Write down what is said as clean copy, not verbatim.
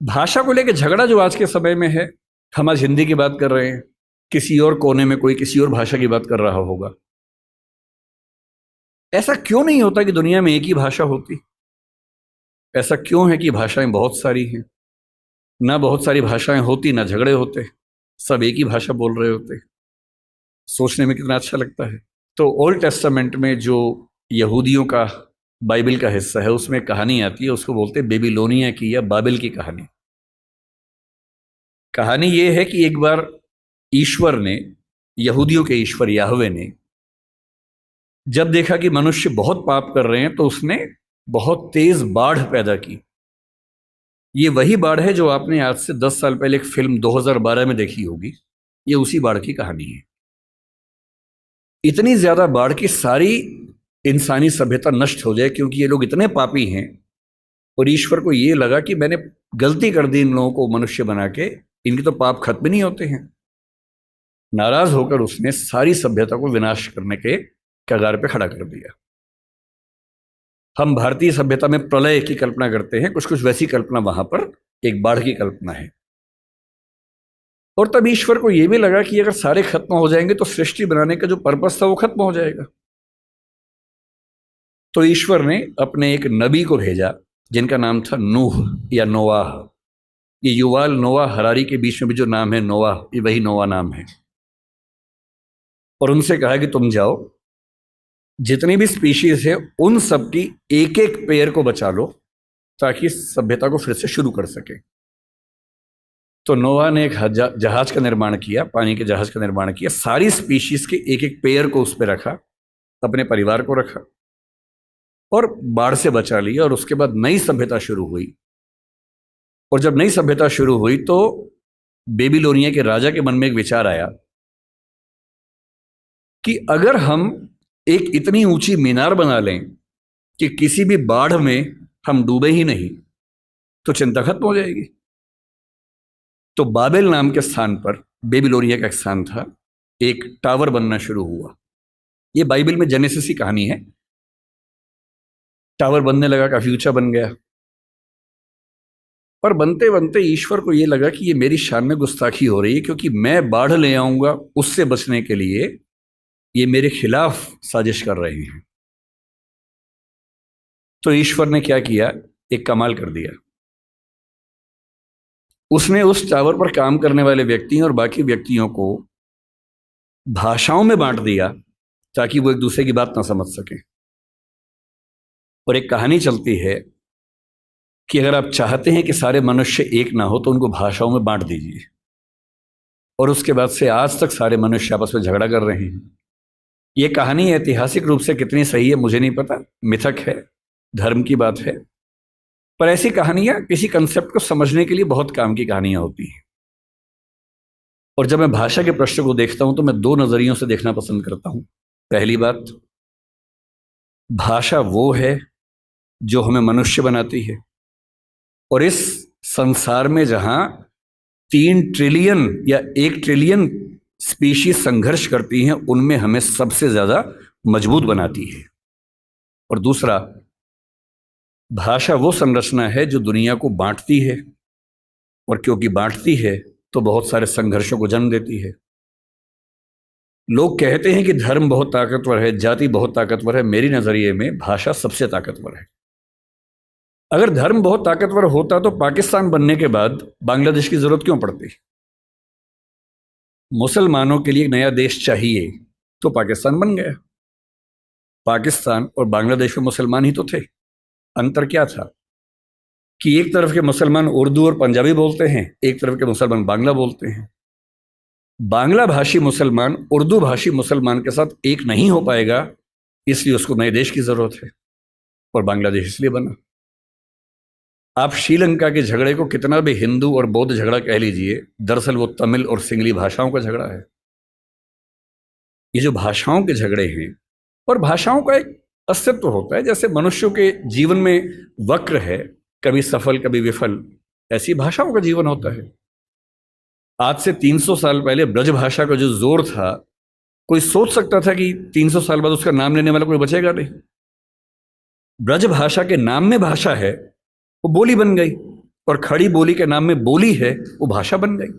भाषा को लेकर झगड़ा जो आज के समय में है, हम आज हिंदी की बात कर रहे हैं, किसी और कोने में कोई किसी और भाषा की बात कर रहा होगा। ऐसा क्यों नहीं होता कि दुनिया में एक ही भाषा होती? ऐसा क्यों है कि भाषाएं बहुत सारी हैं? ना बहुत सारी भाषाएं होती ना झगड़े होते, सब एक ही भाषा बोल रहे होते। सोचने में कितना अच्छा लगता है। तो ओल्ड टेस्टामेंट में जो यहूदियों का बाइबल का हिस्सा है, उसमें कहानी आती है, उसको बोलते हैं बेबीलोनिया की या बाबिल की कहानी। कहानी ये है कि एक बार ईश्वर ने, यहूदियों के ईश्वर याहवे ने, जब देखा कि मनुष्य बहुत पाप कर रहे हैं तो उसने बहुत तेज बाढ़ पैदा की। ये वही बाढ़ है जो आपने आज से 10 साल पहले एक फिल्म 2012 में देखी होगी। ये उसी बाढ़ की कहानी है। इतनी ज्यादा बाढ़ की सारी इंसानी सभ्यता नष्ट हो जाए, क्योंकि ये लोग इतने पापी हैं। और ईश्वर को ये लगा कि मैंने गलती कर दी इन लोगों को मनुष्य बना के, इनके तो पाप खत्म नहीं होते हैं। नाराज होकर उसने सारी सभ्यता को विनाश करने के कगार पे खड़ा कर दिया। हम भारतीय सभ्यता में प्रलय की कल्पना करते हैं, कुछ कुछ वैसी कल्पना वहां पर एक बाढ़ की कल्पना है। और तब ईश्वर को यह भी लगा कि अगर सारे खत्म हो जाएंगे तो सृष्टि बनाने का जो पर्पस था वो खत्म हो जाएगा। तो ईश्वर ने अपने एक नबी को भेजा जिनका नाम था नूह या नोआह। ये युवाल नोआह हरारी के बीच में भी जो नाम है नोआह, ये वही नोआह नाम है। और उनसे कहा कि तुम जाओ, जितनी भी स्पीशीज है उन सब की एक एक पेयर को बचा लो, ताकि सभ्यता को फिर से शुरू कर सके। तो नोआह ने एक जहाज का निर्माण किया, पानी के जहाज का निर्माण किया, सारी स्पीशीज के एक एक पेयर को उस पर रखा, अपने परिवार को रखा और बाढ़ से बचा लिया। और उसके बाद नई सभ्यता शुरू हुई। और जब नई सभ्यता शुरू हुई तो बेबीलोनिया के राजा के मन में एक विचार आया कि अगर हम एक इतनी ऊंची मीनार बना लें कि किसी भी बाढ़ में हम डूबे ही नहीं, तो चिंता खत्म हो जाएगी। तो बाबेल नाम के स्थान पर, बेबीलोनिया का एक स्थान था, एक टावर बनना शुरू हुआ। यह बाइबल में जेनेसिस की कहानी है। टावर बनने लगा, काफी ऊंचा बन गया। पर बनते बनते ईश्वर को यह लगा कि ये मेरी शान में गुस्ताखी हो रही है, क्योंकि मैं बाढ़ ले आऊंगा उससे बचने के लिए, ये मेरे खिलाफ साजिश कर रहे हैं। तो ईश्वर ने क्या किया, एक कमाल कर दिया। उसने उस टावर पर काम करने वाले व्यक्तियों और बाकी व्यक्तियों को भाषाओं में बांट दिया, ताकि वो एक दूसरे की बात ना समझ सके। और एक कहानी चलती है कि अगर आप चाहते हैं कि सारे मनुष्य एक ना हो तो उनको भाषाओं में बांट दीजिए। और उसके बाद से आज तक सारे मनुष्य आपस में झगड़ा कर रहे हैं। ये कहानी ऐतिहासिक रूप से कितनी सही है मुझे नहीं पता, मिथक है, धर्म की बात है, पर ऐसी कहानियां किसी कंसेप्ट को समझने के लिए बहुत काम की कहानियां होती हैं। और जब मैं भाषा के प्रश्न को देखता हूं तो मैं दो नजरियों से देखना पसंद करता हूं। पहली बात, भाषा वो है जो हमें मनुष्य बनाती है। और इस संसार में जहां 3 ट्रिलियन या 1 ट्रिलियन स्पीशीज संघर्ष करती हैं, उनमें हमें सबसे ज्यादा मजबूत बनाती है। और दूसरा, भाषा वो संरचना है जो दुनिया को बांटती है, और क्योंकि बांटती है तो बहुत सारे संघर्षों को जन्म देती है। लोग कहते हैं कि धर्म बहुत ताकतवर है, जाति बहुत ताकतवर है। मेरी नजरिए में भाषा सबसे ताकतवर है। अगर धर्म बहुत ताकतवर होता तो पाकिस्तान बनने के बाद बांग्लादेश की जरूरत क्यों पड़ती? मुसलमानों के लिए एक नया देश चाहिए तो पाकिस्तान बन गया। पाकिस्तान और बांग्लादेश में मुसलमान ही तो थे। अंतर क्या था कि एक तरफ के मुसलमान उर्दू और पंजाबी बोलते हैं, एक तरफ के मुसलमान बांग्ला बोलते हैं। बांग्ला भाषी मुसलमान उर्दू भाषी मुसलमान के साथ एक नहीं हो पाएगा, इसलिए उसको नए देश की जरूरत है। और बांग्लादेश इसलिए बना। आप श्रीलंका के झगड़े को कितना भी हिंदू और बौद्ध झगड़ा कह लीजिए, दरअसल वो तमिल और सिंगली भाषाओं का झगड़ा है। ये जो भाषाओं के झगड़े हैं, और भाषाओं का एक अस्तित्व होता है, जैसे मनुष्यों के जीवन में वक्र है, कभी सफल कभी विफल, ऐसी भाषाओं का जीवन होता है। आज से 300 साल पहले ब्रज भाषा का जो जोर था, कोई सोच सकता था कि 300 साल बाद उसका नाम लेने वाला कोई बचेगा नहीं। ब्रज भाषा के नाम में भाषा है, वो बोली बन गई और खड़ी बोली के नाम में बोली है वो भाषा बन गई।